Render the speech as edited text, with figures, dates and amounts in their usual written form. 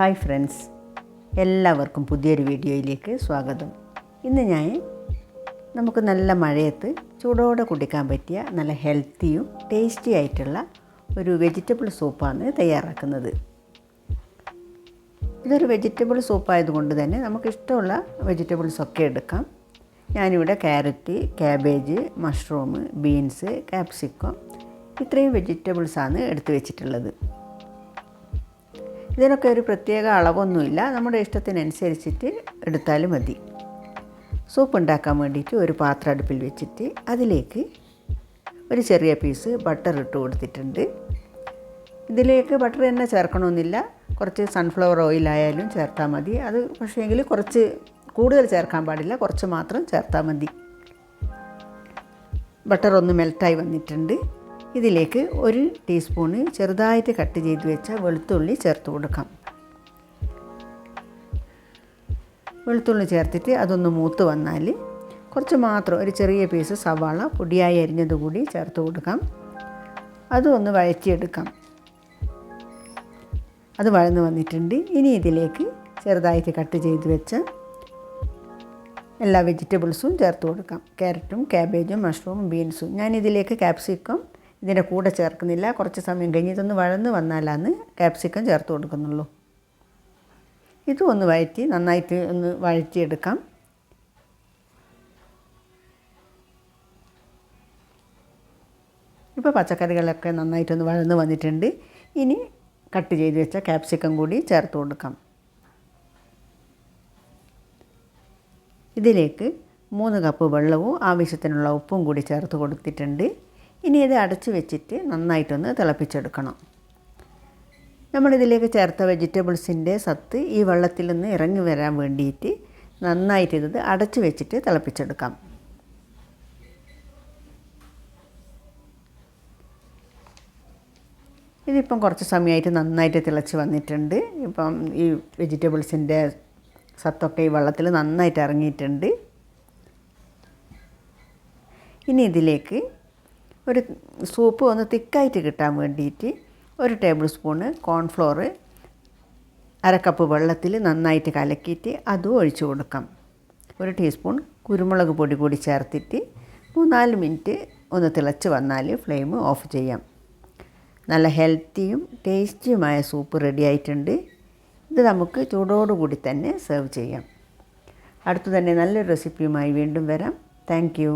Hi friends, എല്ലാവർക്കും പുതിയൊരു വീഡിയോയിലേക്ക് സ്വാഗതം. ഇന്ന് നമുക്ക് നല്ല മഴയത്ത് ചൂടോടെ കുടിക്കാൻ പറ്റിയ നല്ല ഹെൽത്തിയും ടേസ്റ്റി ആയിട്ടുള്ള ഒരു വെജിറ്റബിൾ സൂപ്പാണ് തയ്യാറാക്കുന്നത്. ഇതൊരു വെജിറ്റബിൾ സൂപ്പായതുകൊണ്ട് തന്നെ നമുക്കിഷ്ടമുള്ള വെജിറ്റബിൾസൊക്കെ എടുക്കാം. ഞാനിവിടെ carrot, cabbage, mushroom, beans, capsicum ഇത്രയും വെജിറ്റബിൾസാണ് എടുത്തു വെച്ചിട്ടുള്ളത്. ഇതിനൊക്കെ ഒരു പ്രത്യേക അളവൊന്നുമില്ല, നമ്മുടെ ഇഷ്ടത്തിനനുസരിച്ചിട്ട് എടുത്താലും മതി. സൂപ്പ് ഉണ്ടാക്കാൻ വേണ്ടിയിട്ട് ഒരു പാത്രം അടുപ്പിൽ വെച്ചിട്ട് അതിലേക്ക് ഒരു ചെറിയ പീസ് ബട്ടർ ഇട്ട് കൊടുത്തിട്ടുണ്ട്. ഇതിലേക്ക് ബട്ടർ തന്നെ ചേർക്കണമെന്നില്ല, കുറച്ച് സൺഫ്ലവർ ഓയിലായാലും ചേർത്താൽ മതി. അത് പക്ഷേങ്കിൽ കുറച്ച് കൂടുതൽ ചേർക്കാൻ പാടില്ല, കുറച്ച് മാത്രം ചേർത്താൽ മതി. ബട്ടർ ഒന്ന് മെൽറ്റായി വന്നിട്ടുണ്ട്. ഇതിലേക്ക് 1 ടീസ്പൂണ് ചെറുതായിട്ട് കട്ട് ചെയ്ത് വെച്ച വെളുത്തുള്ളി ചേർത്ത് കൊടുക്കാം. വെളുത്തുള്ളി ചേർത്തിട്ട് അതൊന്ന് മൂത്ത് വന്നാൽ കുറച്ച് മാത്രം ഒരു ചെറിയ പീസ് സവാള പൊടിയായി അരിഞ്ഞത് കൂടി ചേർത്ത് കൊടുക്കാം. അതും ഒന്ന് വഴറ്റിയെടുക്കാം. അത് വഴന്ന് വന്നിട്ടുണ്ട്. ഇനി ഇതിലേക്ക് ചെറുതായിട്ട് കട്ട് ചെയ്ത് വെച്ച എല്ലാ വെജിറ്റബിൾസും ചേർത്ത് കൊടുക്കാം. ക്യാരറ്റും, ക്യാബേജും, മഷ്റൂമും, ബീൻസും. ഞാനിതിലേക്ക് ക്യാപ്സിക്കം ഇതിൻ്റെ കൂടെ ചേർക്കുന്നില്ല. കുറച്ച് സമയം കഴിഞ്ഞ് ഇതൊന്ന് വഴന്ന് വന്നാലാണ് ക്യാപ്സിക്കം ചേർത്ത് കൊടുക്കുന്നുള്ളൂ. ഇതും ഒന്ന് വഴറ്റി നന്നായിട്ട് ഒന്ന് വഴറ്റിയെടുക്കാം. ഇപ്പോൾ പച്ചക്കറികളൊക്കെ നന്നായിട്ടൊന്ന് വഴന്ന് വന്നിട്ടുണ്ട്. ഇനി കട്ട് ചെയ്ത് വെച്ച ക്യാപ്സിക്കം കൂടി ചേർത്ത് കൊടുക്കാം. ഇതിലേക്ക് 3 കപ്പ് വെള്ളവും ആവശ്യത്തിനുള്ള ഉപ്പും കൂടി ചേർത്ത് കൊടുത്തിട്ടുണ്ട്. ഇനി ഇത് അടച്ച് വെച്ചിട്ട് നന്നായിട്ടൊന്ന് തിളപ്പിച്ചെടുക്കണം. നമ്മളിതിലേക്ക് ചേർത്ത വെജിറ്റബിൾസിൻ്റെ സത്ത് ഈ വെള്ളത്തിൽ നിന്ന് ഇറങ്ങി വരാൻ വേണ്ടിയിട്ട് നന്നായിട്ട് ഇത് അടച്ച് വെച്ചിട്ട് തിളപ്പിച്ചെടുക്കാം. ഇതിപ്പം കുറച്ച് സമയമായിട്ട് നന്നായിട്ട് തിളച്ച് വന്നിട്ടുണ്ട്. ഇപ്പം ഈ വെജിറ്റബിൾസിൻ്റെ സത്തൊക്കെ ഈ വെള്ളത്തിൽ നന്നായിട്ട് ഇറങ്ങിയിട്ടുണ്ട്. ഇനി ഇതിലേക്ക് ഒരു സൂപ്പ് ഒന്ന് തിക്കായിട്ട് കിട്ടാൻ വേണ്ടിയിട്ട് 1 ടേബിൾ സ്പൂണ് കോൺഫ്ലോർ 1/2 കപ്പ് വെള്ളത്തിൽ നന്നായിട്ട് കലക്കിയിട്ട് അതും ഒഴിച്ചു കൊടുക്കാം. 1 ടീസ്പൂൺ കുരുമുളക് പൊടി കൂടി ചേർത്തിട്ട് 3-4 മിനിറ്റ് ഒന്ന് തിളച്ച് വന്നാൽ ഫ്ലെയിം ഓഫ് ചെയ്യാം. നല്ല ഹെൽത്തിയും ടേസ്റ്റിയുമായ സൂപ്പ് റെഡി ആയിട്ടുണ്ട്. ഇത് നമുക്ക് ചൂടോടുകൂടി തന്നെ സെർവ് ചെയ്യാം. അടുത്തു തന്നെ നല്ലൊരു റെസിപ്പിയുമായി വീണ്ടും വരാം. Thank you.